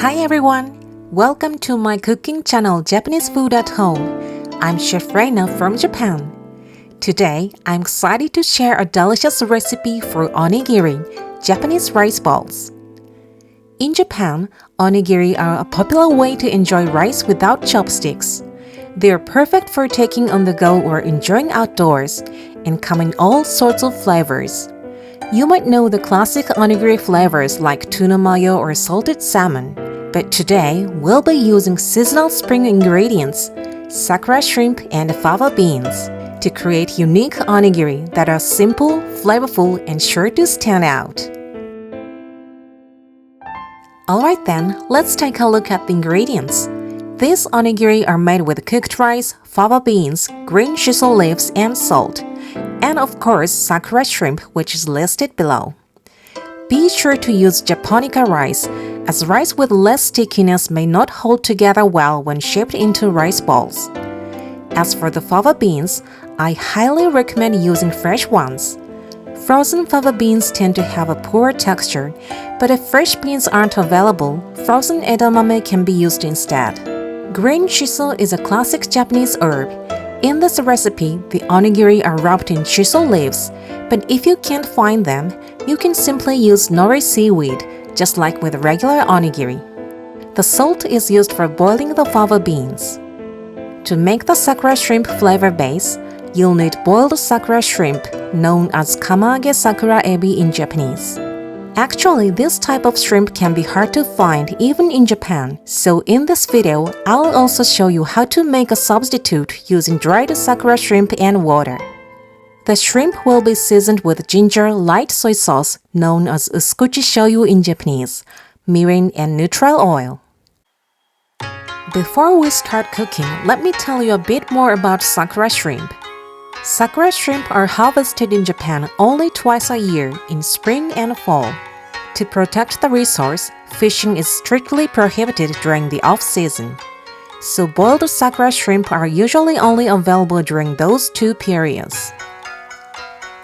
Hi everyone! Welcome to my cooking channel Japanese Food at Home. I'm Chef Reina from Japan. Today, I'm excited to share a delicious recipe for onigiri, Japanese rice balls. In Japan, onigiri are a popular way to enjoy rice without chopsticks. They are perfect for taking on the go or enjoying outdoors and come in all sorts of flavors. You might know the classic onigiri flavors like tuna mayo or salted salmon, but today we'll be using seasonal spring ingredients, Sakura shrimp and fava beans, to create unique onigiri that are simple, flavorful, and sure to stand out. Alright then, let's take a look at the ingredients. These onigiri are made with cooked rice, fava beans, green shiso leaves, and salt. And of course, Sakura shrimp, which is listed below. Be sure to use japonica rice, as rice with less stickiness may not hold together well when shaped into rice balls. As for the fava beans, I highly recommend using fresh ones. Frozen fava beans tend to have a poor texture, but if fresh beans aren't available, frozen edamame can be used instead. Green shiso is a classic Japanese herb. In this recipe, the onigiri are wrapped in shiso leaves, but if you can't find them, you can simply use nori seaweed, just like with regular onigiri. The salt is used for boiling the fava beans. To make the sakura shrimp flavor base, you'll need boiled sakura shrimp, known as kamaage sakura ebi in Japanese. Actually, this type of shrimp can be hard to find even in Japan, so in this video, I'll also show you how to make a substitute using dried sakura shrimp and water. The shrimp will be seasoned with ginger light soy sauce, known as usukuchi shoyu in Japanese, mirin, and neutral oil. Before we start cooking, let me tell you a bit more about sakura shrimp. Sakura shrimp are harvested in Japan only twice a year, in spring and fall. To protect the resource, fishing is strictly prohibited during the off-season. So boiled sakura shrimp are usually only available during those two periods.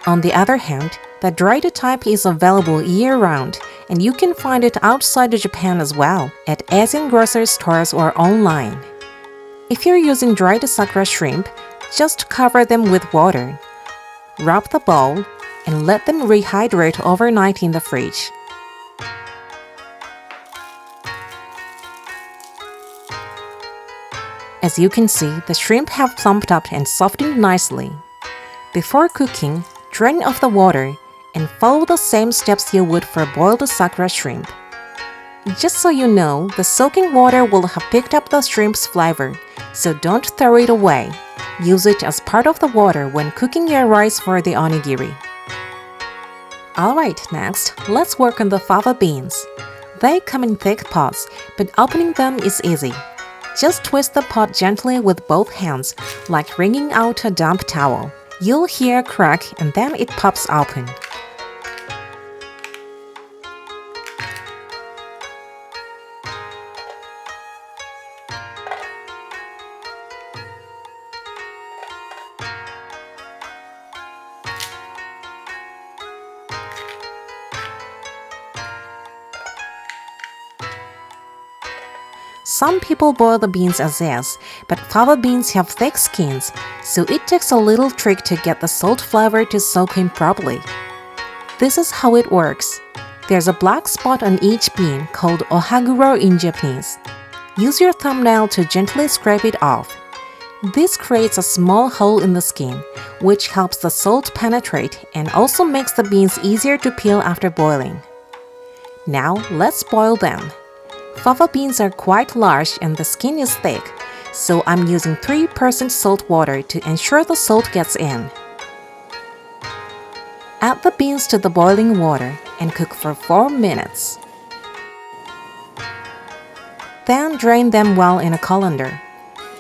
On the other hand, the dried type is available year-round, and you can find it outside Japan as well, at Asian grocery stores or online. If you're using dried sakura shrimp, just cover them with water. Wrap the bowl and let them rehydrate overnight in the fridge. As you can see, the shrimp have plumped up and softened nicely. Before cooking, drain off the water and follow the same steps you would for boiled sakura shrimp. Just so you know, the soaking water will have picked up the shrimp's flavor, so don't throw it away. Use it as part of the water when cooking your rice for the onigiri. Alright, next, let's work on the fava beans. They come in thick pots, but opening them is easy. Just twist the pot gently with both hands, like wringing out a damp towel. You'll hear a crack and then it pops open. Some people boil the beans as is, but fava beans have thick skins, so it takes a little trick to get the salt flavor to soak in properly. This is how it works. There's a black spot on each bean called ohaguro in Japanese. Use your thumbnail to gently scrape it off. This creates a small hole in the skin, which helps the salt penetrate and also makes the beans easier to peel after boiling. Now, let's boil them. Fava beans are quite large and the skin is thick, so I'm using 3% salt water to ensure the salt gets in. Add the beans to the boiling water and cook for 4 minutes. Then drain them well in a colander.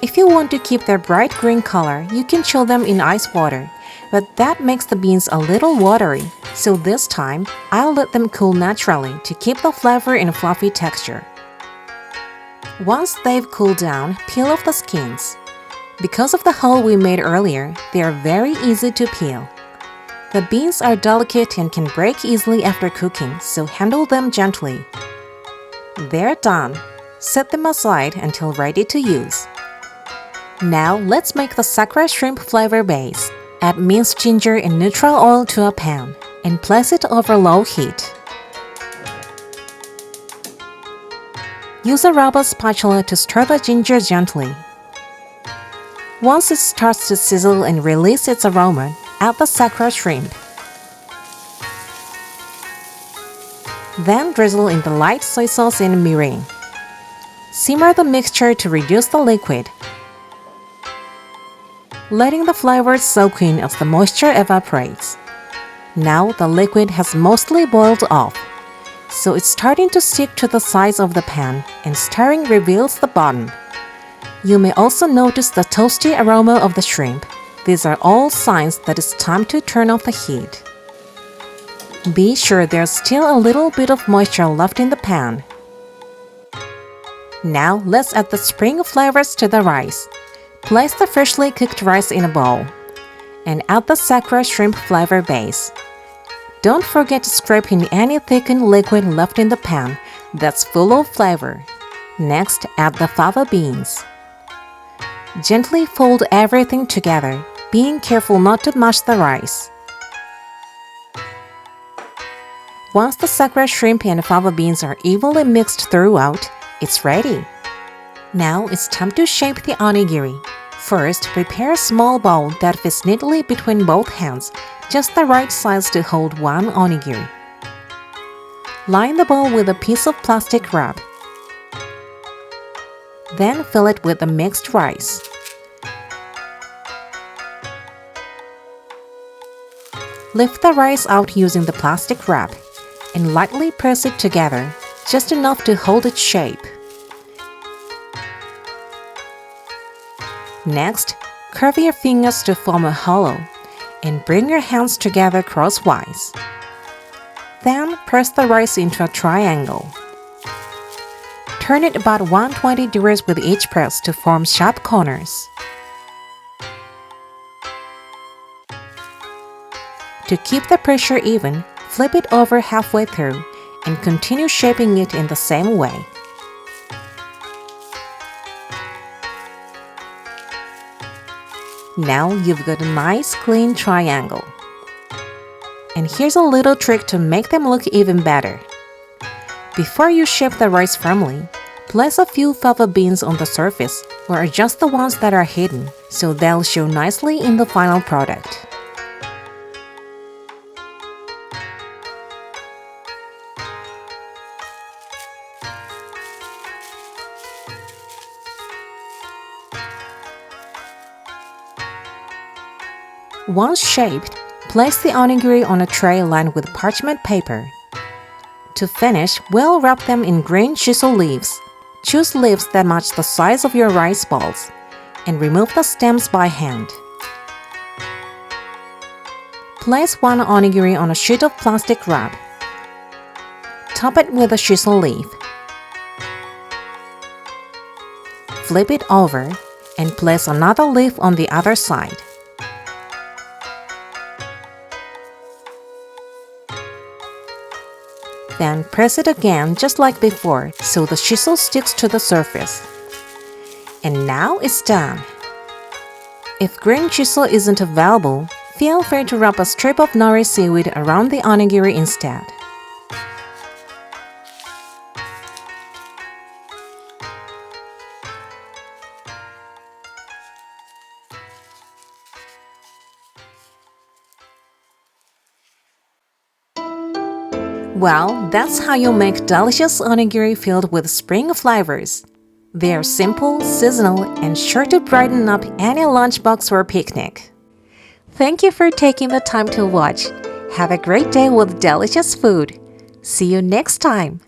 If you want to keep their bright green color, you can chill them in ice water, but that makes the beans a little watery, so this time, I'll let them cool naturally to keep the flavor and fluffy texture. Once they've cooled down, peel off the skins. Because of the hole we made earlier, they are very easy to peel. The beans are delicate and can break easily after cooking, so handle them gently. They're done. Set them aside until ready to use. Now let's make the Sakura shrimp flavor base. Add minced ginger and neutral oil to a pan and place it over low heat. Use a rubber spatula to stir the ginger gently. Once it starts to sizzle and release its aroma, add the Sakura shrimp. Then drizzle in the light soy sauce and mirin. Simmer the mixture to reduce the liquid, letting the flavors soak in as the moisture evaporates. Now the liquid has mostly boiled off, so it's starting to stick to the sides of the pan and stirring reveals the bottom. You may also notice the toasty aroma of the shrimp. These are all signs that it's time to turn off the heat. Be sure there's still a little bit of moisture left in the pan. Now let's add the spring flavors to the rice. Place the freshly cooked rice in a bowl and add the Sakura shrimp flavor base. Don't forget to scrape in any thickened liquid left in the pan that's full of flavor. Next, add the fava beans. Gently fold everything together, being careful not to mash the rice. Once the Sakura shrimp and fava beans are evenly mixed throughout, it's ready. Now it's time to shape the onigiri. First, prepare a small bowl that fits neatly between both hands, just the right size to hold one onigiri. Line the bowl with a piece of plastic wrap. Then fill it with the mixed rice. Lift the rice out using the plastic wrap and lightly press it together, just enough to hold its shape. Next, curve your fingers to form a hollow and bring your hands together crosswise. Then press the rice into a triangle. Turn it about 120 degrees with each press to form sharp corners. To keep the pressure even, flip it over halfway through and continue shaping it in the same way. Now you've got a nice clean triangle. And here's a little trick to make them look even better. Before you shape the rice firmly, place a few fava beans on the surface or adjust the ones that are hidden so they'll show nicely in the final product. Once shaped, place the onigiri on a tray lined with parchment paper. To finish, we'll wrap them in green shiso leaves. Choose leaves that match the size of your rice balls, and remove the stems by hand. Place one onigiri on a sheet of plastic wrap. Top it with a shiso leaf. Flip it over and place another leaf on the other side. Then press it again just like before so the shiso sticks to the surface. And now it's done! If green shiso isn't available, feel free to wrap a strip of nori seaweed around the onigiri instead. Well, that's how you make delicious onigiri filled with spring flavors. They are simple, seasonal, and sure to brighten up any lunchbox or picnic. Thank you for taking the time to watch. Have a great day with delicious food. See you next time!